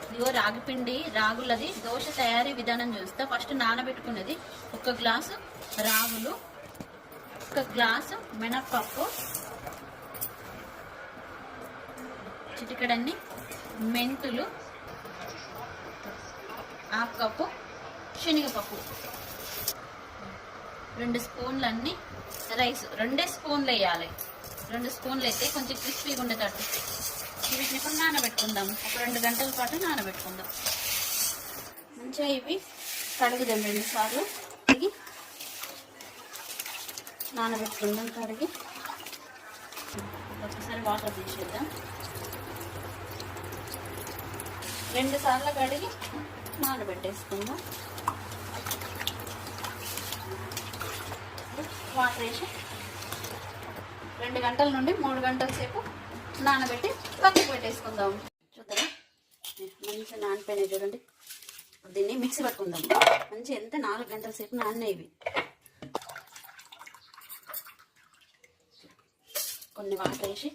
ఇదిగో రాగి పిండి, రాగులది దోశ తయారీ విధానం చూస్తా. ఫస్ట్ నానబెట్టుకున్నది 1 గ్లాసు రాగులు, 1 గ్లాసు మినప్పప్పు, చిటికెడన్ని మెంతులు, 1/2 కప్పు శనగపప్పు, 2 స్పూన్లు అన్ని రైస్, 2 స్పూన్లు వేయాలి. 2 స్పూన్లు అయితే కొంచెం క్రిస్పీగా ఉండేటట్టు. వీటిని కూడా నానబెట్టుకుందాం. ఒక 2 గంటల పాటు నానబెట్టుకుందాం. మంచిగా ఇవి కడుగుదాం 2 సార్లు. కడిగి నానబెట్టుకుందాం. కడిగి ఒకసారి వాటర్ తీసేద్దాం. 2 సార్లు కడిగి నానబెట్టేసుకుందాం. వాటర్ వేసి 2 గంటల నుండి 3 గంటల సేపు నానబెట్టి పక్కకు పెట్టేసుకుందాం. చూద్దాం మంచిగా నానిపోయినాయి చూడండి. దీన్ని మిక్సీ పట్టుకుందాం. మంచిగా ఎంత 4 గంటల సేపు నానినాయి ఇవి. కొన్ని వాటర్ వేసి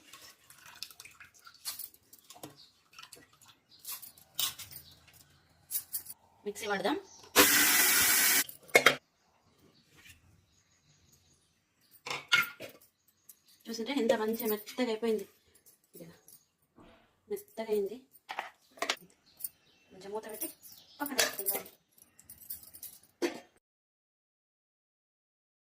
మిక్సీ పడదాం. చూస్తుంటే ఎంత మంచిగా మెత్తగా అయిపోయింది. మెత్తగా అయింది. కొంచెం మూత పెట్టి పక్కన పెట్టుకుందాం.